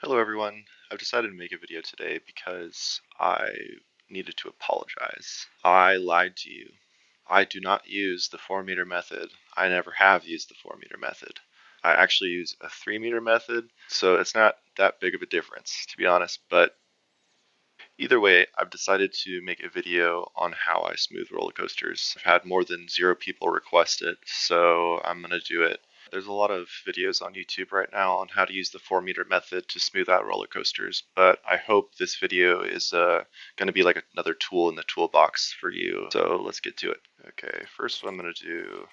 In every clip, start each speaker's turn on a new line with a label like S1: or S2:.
S1: Hello everyone. I've decided to make a video today because I needed to apologize. I lied to you. I do not use the 4-meter method. I never have used the 4-meter method. I actually use a 3-meter method, so it's not that big of a difference, to be honest, but either way, I've decided to make a video on how I smooth roller coasters. I've had more than 0 people request it, so I'm going to do it. There's a lot of videos on YouTube right now on how to use the 4-meter method to smooth out roller coasters, but I hope this video is going to be like another tool in the toolbox for you. So let's get to it. Okay, first what I'm going to do,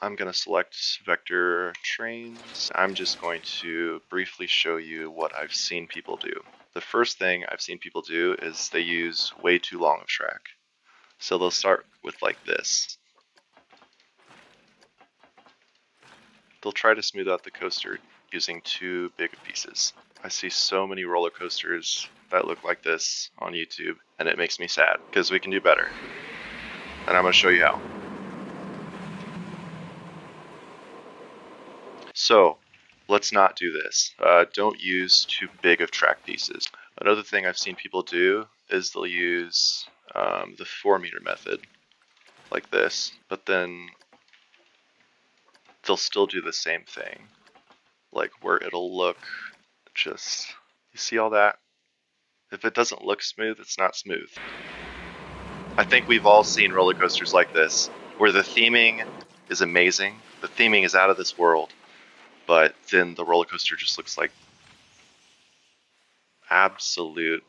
S1: I'm going to select vector trains. I'm just going to briefly show you what I've seen people do. The first thing I've seen people do is they use way too long of track. So they'll start with like this. They'll try to smooth out the coaster using too big of pieces. I see so many roller coasters that look like this on YouTube, and it makes me sad because we can do better. And I'm going to show you how. So let's not do this. Don't use too big of track pieces. Another thing I've seen people do is they'll use the 4-meter method like this, but then they'll still do the same thing, like where it'll look just, you see all that? If it doesn't look smooth, it's not smooth. I think we've all seen roller coasters like this, where the theming is amazing, the theming is out of this world, but then the roller coaster just looks like absolute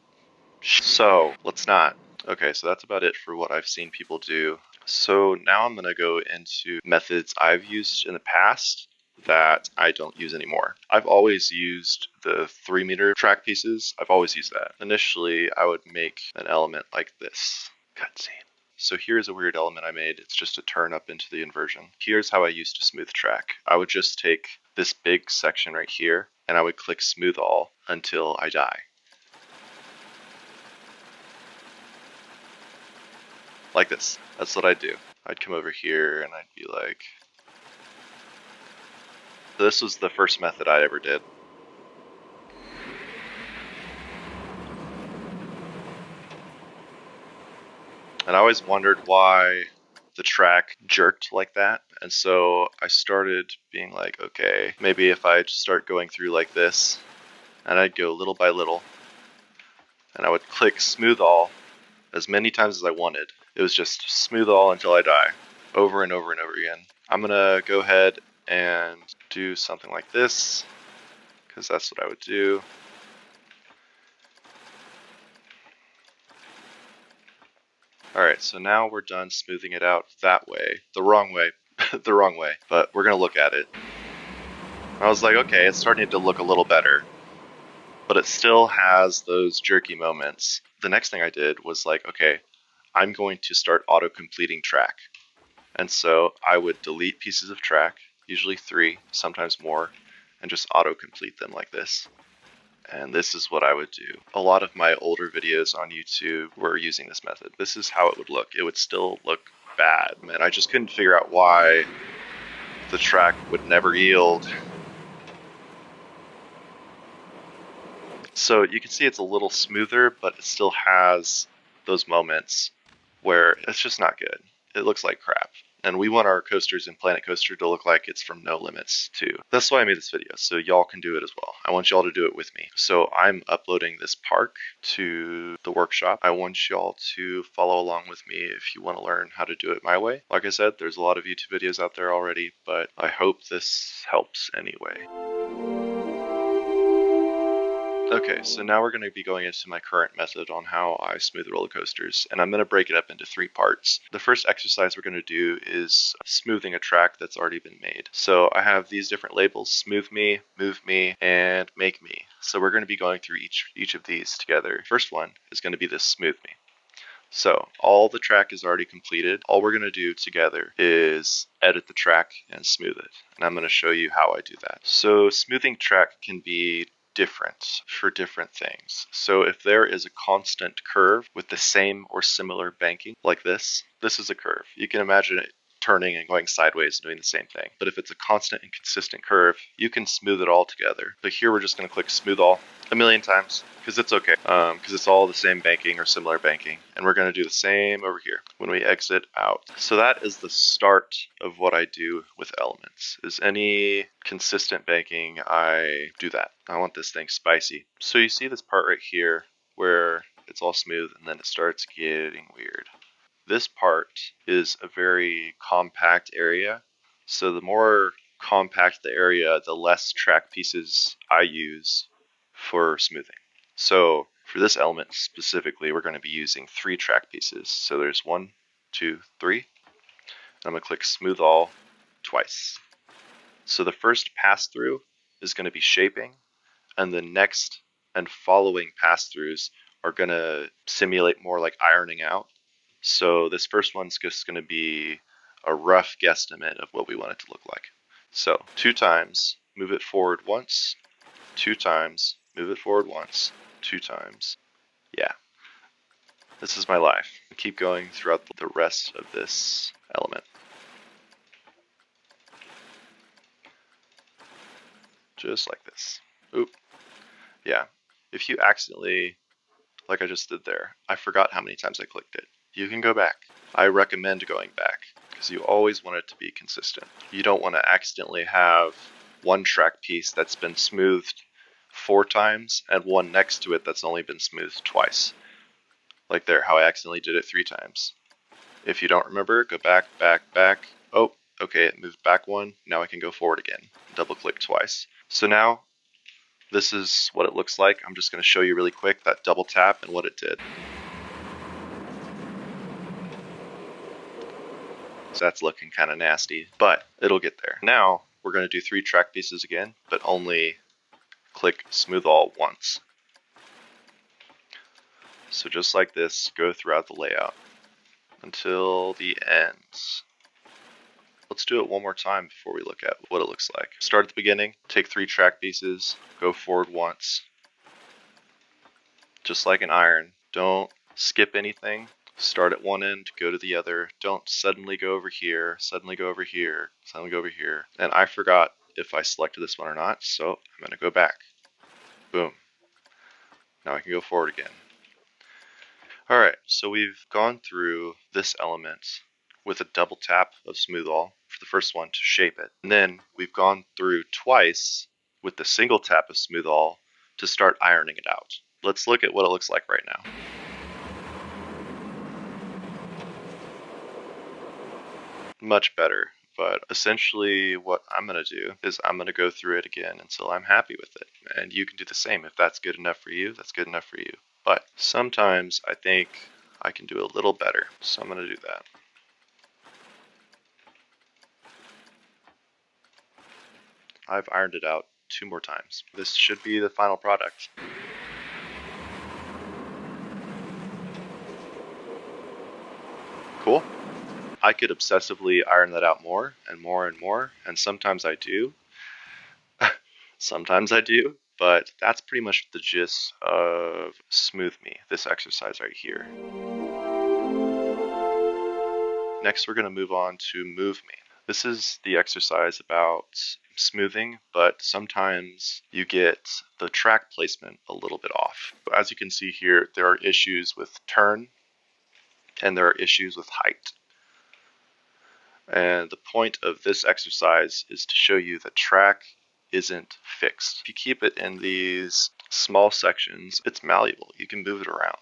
S1: so let's not. Okay, so that's about it for what I've seen people do. So now I'm going to go into methods I've used in the past that I don't use anymore. I've always used the 3-meter track pieces. I've always used that. Initially, I would make an element like this. Cutscene. So here's a weird element I made. It's just a turn up into the inversion. Here's how I used to smooth track. I would just take this big section right here, and I would click smooth all until I die. Like this. That's what I'd do. I'd come over here and I'd be like, this was the first method I ever did. And I always wondered why the track jerked like that. And so I started being like, okay, maybe if I just start going through like this, and I'd go little by little, and I would click smooth all as many times as I wanted. It was just smooth all until I die, over and over and over again. I'm gonna go ahead and do something like this, because that's what I would do. Alright, so now we're done smoothing it out that way, the wrong way, the wrong way, but we're gonna look at it. I was like, okay, it's starting to look a little better, but it still has those jerky moments. The next thing I did was like, okay, I'm going to start auto-completing track. And so I would delete pieces of track, usually 3, sometimes more, and just auto-complete them like this. And this is what I would do. A lot of my older videos on YouTube were using this method. This is how it would look. It would still look bad, man. I just couldn't figure out why the track would never yield. So you can see it's a little smoother, but it still has those moments where it's just not good. It looks like crap. And we want our coasters in Planet Coaster to look like it's from No Limits too. That's why I made this video, so y'all can do it as well. I want y'all to do it with me. So I'm uploading this park to the workshop. I want y'all to follow along with me if you want to learn how to do it my way. Like I said, there's a lot of YouTube videos out there already, but I hope this helps anyway. Okay, so now we're going to be going into my current method on how I smooth roller coasters, and I'm going to break it up into 3 parts. The first exercise we're going to do is smoothing a track that's already been made. So I have these different labels: smooth me, move me, and make me. So we're going to be going through each of these together. First one is going to be this smooth me. So all the track is already completed. All we're going to do together is edit the track and smooth it. And I'm going to show you how I do that. So smoothing track can be different for different things. So if there is a constant curve with the same or similar banking, like this is a curve. You can imagine it turning and going sideways and doing the same thing. But if it's a constant and consistent curve, you can smooth it all together. But here we're just going to click smooth all a million times, because it's okay, because it's all the same banking or similar banking, and we're going to do the same over here when we exit out. So that is the start of what I do with elements. Is any consistent banking, I do that. I want this thing spicy. So you see this part right here where it's all smooth and then it starts getting weird. This part is a very compact area, so the more compact the area, the less track pieces I use for smoothing. So for this element specifically, we're going to be using 3 track pieces. So there's 1, 2, 3. And I'm going to click Smooth All twice. So the first pass through is going to be shaping, and the next and following pass throughs are going to simulate more like ironing out. So this first one's just going to be a rough guesstimate of what we want it to look like. So 2 times, move it forward once, 2 times, move it forward once, 2 times. Yeah, this is my life. Keep going throughout the rest of this element. Just like this. Oop. Yeah, if you accidentally, like I just did there, I forgot how many times I clicked it. You can go back. I recommend going back because you always want it to be consistent. You don't want to accidentally have one track piece that's been smoothed 4 times and one next to it that's only been smoothed twice. Like there, how I accidentally did it 3 times. If you don't remember, go back, back, back. Oh, okay, it moved back 1. Now I can go forward again. Double click twice. So now this is what it looks like. I'm just going to show you really quick that double tap and what it did. So that's looking kind of nasty, but it'll get there. Now we're going to do 3 track pieces again, but only click Smooth All once. So just like this, go throughout the layout until the end. Let's do it one more time before we look at what it looks like. Start at the beginning, take 3 track pieces, go forward once. Just like an iron, don't skip anything. Start at one end, go to the other. Don't suddenly go over here, suddenly go over here, suddenly go over here. And I forgot if I selected this one or not, so I'm going to go back. Boom. Now I can go forward again. Alright, so we've gone through this element with a double tap of Smooth All for the first one to shape it. And then we've gone through twice with the single tap of Smooth All to start ironing it out. Let's look at what it looks like right now. Much better, but essentially what I'm going to do is I'm going to go through it again until I'm happy with it. And you can do the same. If that's good enough for you, that's good enough for you. But sometimes I think I can do a little better, so I'm going to do that. I've ironed it out 2 more times. This should be the final product. Cool. I could obsessively iron that out more and more and more, and sometimes I do. Sometimes I do, but that's pretty much the gist of Smooth Me, this exercise right here. Next, we're going to move on to Move Me. This is the exercise about smoothing, but sometimes you get the track placement a little bit off. As you can see here, there are issues with turn and there are issues with height. And the point of this exercise is to show you that track isn't fixed. If you keep it in these small sections, it's malleable. You can move it around.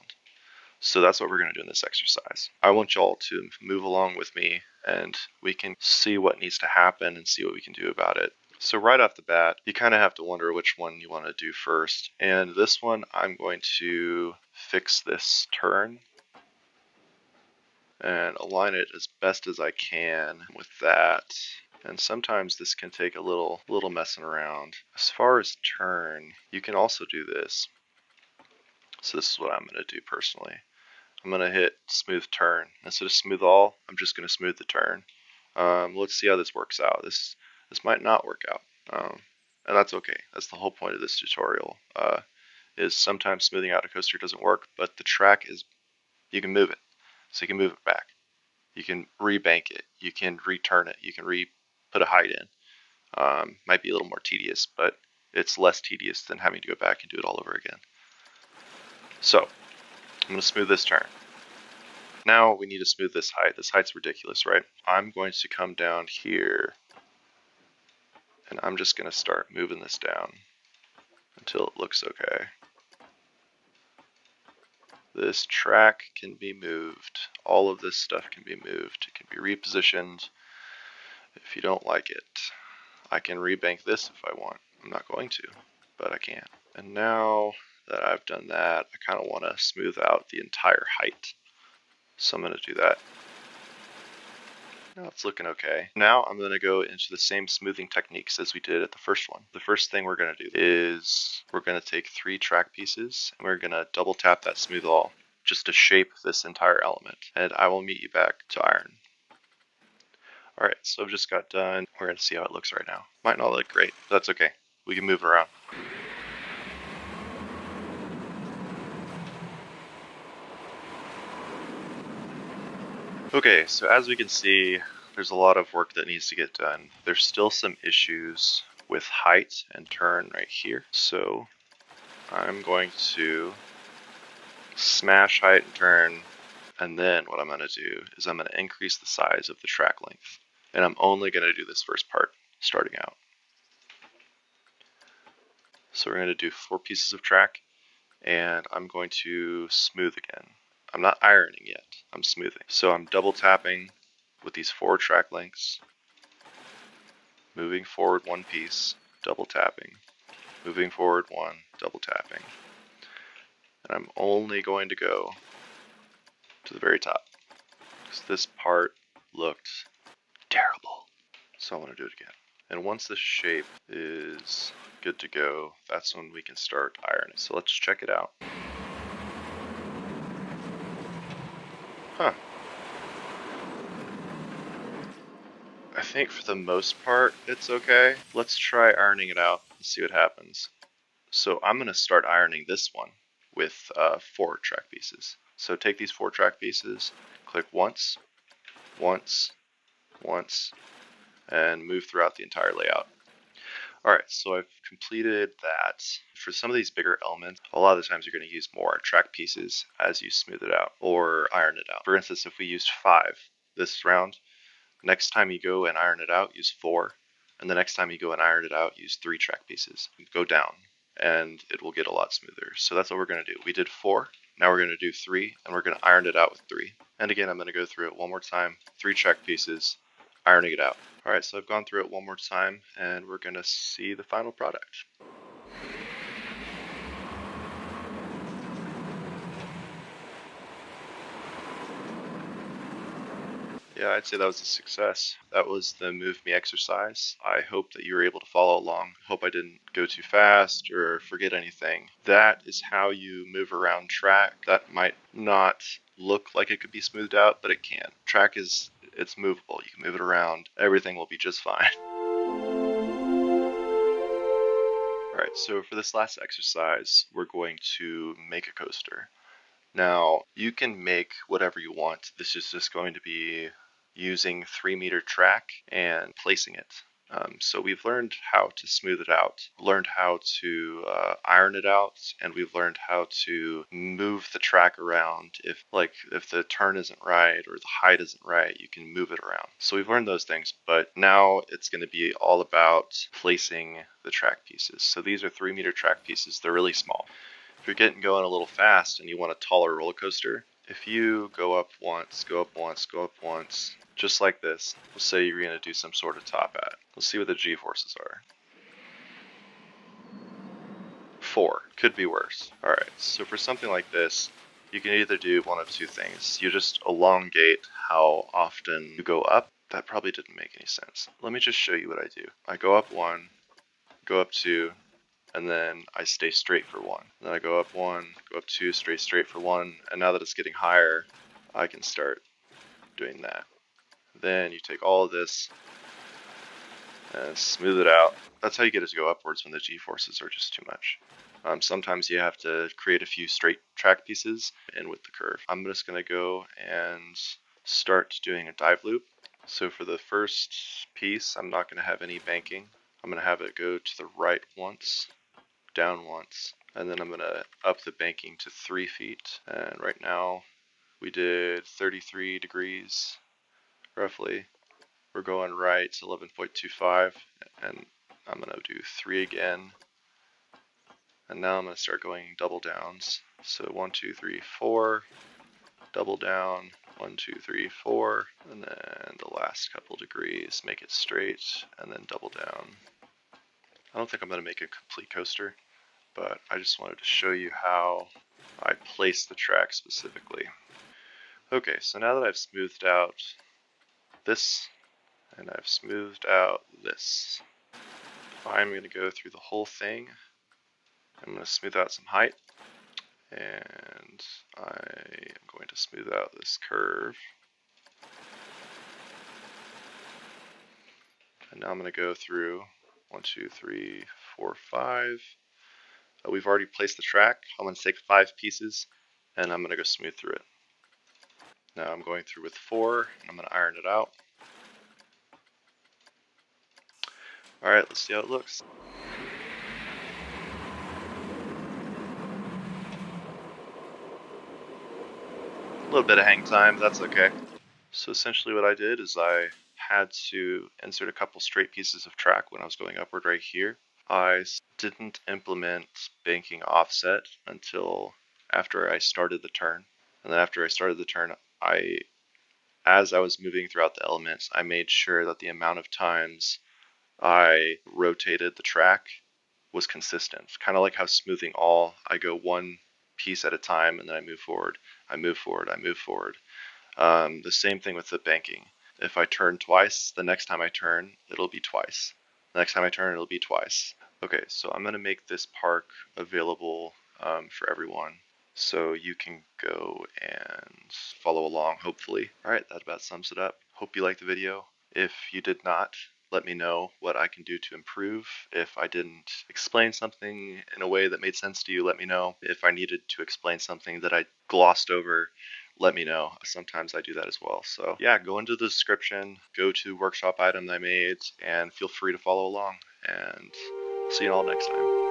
S1: So that's what we're going to do in this exercise. I want y'all to move along with me and we can see what needs to happen and see what we can do about it. So right off the bat, you kind of have to wonder which one you want to do first. And this one, I'm going to fix this turn and align it as best as I can with that. And sometimes this can take a little messing around. As far as turn, you can also do this. So this is what I'm going to do personally. I'm going to hit smooth turn. Instead of smooth all, I'm just going to smooth the turn. Let's see how this works out. This might not work out. And that's okay. That's the whole point of this tutorial. Is sometimes smoothing out a coaster doesn't work, but the track is, you can move it. So you can move it back. You can rebank it. You can return it. You can put a height in. Might be a little more tedious, but it's less tedious than having to go back and do it all over again. So I'm going to smooth this turn. Now we need to smooth this height. This height's ridiculous, right? I'm going to come down here, and I'm just going to start moving this down until it looks okay. This track can be moved. All of this stuff can be moved. It can be repositioned if you don't like it. I can rebank this if I want. I'm not going to, but I can. And now that I've done that, I kind of want to smooth out the entire height. So I'm going to do that. Now it's looking okay. Now I'm going to go into the same smoothing techniques as we did at the first one. The first thing we're going to do is we're going to take 3 track pieces and we're going to double tap that smooth all just to shape this entire element. And I will meet you back to iron. Alright, so I've just got done. We're going to see how it looks right now. Might not look great, but that's okay. We can move it around. Okay, so as we can see, there's a lot of work that needs to get done. There's still some issues with height and turn right here. So I'm going to smash height and turn, and then what I'm going to do is I'm going to increase the size of the track length. And I'm only going to do this first part starting out. So we're going to do 4 pieces of track, and I'm going to smooth again. I'm not ironing yet, I'm smoothing. So I'm double tapping with these 4 track lengths, moving forward 1 piece, double tapping, moving forward 1, double tapping. And I'm only going to go to the very top, because this part looked terrible. So I want to do it again. And once the shape is good to go, that's when we can start ironing. So let's check it out. Huh. I think for the most part, it's okay. Let's try ironing it out and see what happens. So I'm going to start ironing this one with 4 track pieces. So take these 4 track pieces, click once, once, once, and move throughout the entire layout. Alright, so I've completed that. For some of these bigger elements, a lot of the times you're going to use more track pieces as you smooth it out or iron it out. For instance, if we used 5 this round, next time you go and iron it out, use 4. And the next time you go and iron it out, use 3 track pieces. Go down, and it will get a lot smoother. So that's what we're going to do. We did 4, now we're going to do 3, and we're going to iron it out with 3. And again, I'm going to go through it one more time, 3 track pieces, ironing it out. Alright, so I've gone through it one more time, and we're going to see the final product. Yeah, I'd say that was a success. That was the Move Me exercise. I hope that you were able to follow along. Hope I didn't go too fast or forget anything. That is how you move around track. That might not look like it could be smoothed out, but it can. Track it's movable. You can move it around. Everything will be just fine. Alright, so for this last exercise, we're going to make a coaster. Now, you can make whatever you want. This is just going to be using 3-meter track and placing it. So we've learned how to smooth it out, learned how to iron it out, and we've learned how to move the track around. If the turn isn't right or the height isn't right, you can move it around. So we've learned those things, but now it's going to be all about placing the track pieces. So these are 3-meter track pieces. They're really small. If you're getting going a little fast and you want a taller roller coaster, if you go up once, go up once, go up once, just like this, let's say you're going to do some sort of top hat. Let's see what the G-forces are. 4. Could be worse. Alright, so for something like this, you can either do one of 2 things. You just elongate how often you go up. That probably didn't make any sense. Let me just show you what I do. I go up 1, go up 2, and then I stay straight for 1. Then I go up 1, go up 2, straight for 1, and now that it's getting higher, I can start doing that. Then you take all of this and smooth it out. That's how you get it to go upwards when the G-forces are just too much. Sometimes you have to create a few straight track pieces in with the curve. I'm just going to go and start doing a dive loop. So for the first piece, I'm not going to have any banking. I'm going to have it go to the right once, down once, and then I'm going to up the banking to 3 feet. And right now we did 33 degrees roughly. We're going right to 11.25, and I'm going to do 3 again. And now I'm going to start going double downs. So 1, 2, 3, 4, double down, 1, 2, 3, 4, and then the last couple degrees, make it straight, and then double down. I don't think I'm going to make a complete coaster, but I just wanted to show you how I place the track specifically. Okay, so now that I've smoothed out this, and I've smoothed out this, I'm going to go through the whole thing. I'm going to smooth out some height, and I am going to smooth out this curve. And now I'm going to go through 1, 2, 3, 4, 5. We've already placed the track. I'm going to take 5 pieces, and I'm going to go smooth through it. Now I'm going through with 4, and I'm going to iron it out. Alright, let's see how it looks. A little bit of hang time, that's okay. So essentially what I did is I had to insert a couple straight pieces of track when I was going upward right here. I didn't implement banking offset until after I started the turn. And then after I started the turn, as I was moving throughout the elements, I made sure that the amount of times I rotated the track was consistent. Kind of like how smoothing all, I go one piece at a time and then I move forward, I move forward, I move forward. The same thing with the banking. If I turn twice, the next time I turn, it'll be twice. The next time I turn, it'll be twice. Okay, so I'm going to make this park available for everyone, so you can go and follow along, hopefully. Alright, that about sums it up. Hope you liked the video. If you did not, let me know what I can do to improve. If I didn't explain something in a way that made sense to you, let me know. If I needed to explain something that I glossed over, let me know. Sometimes I do that as well. So yeah, go into the description, go to workshop item I made, and feel free to follow along. And see you all next time.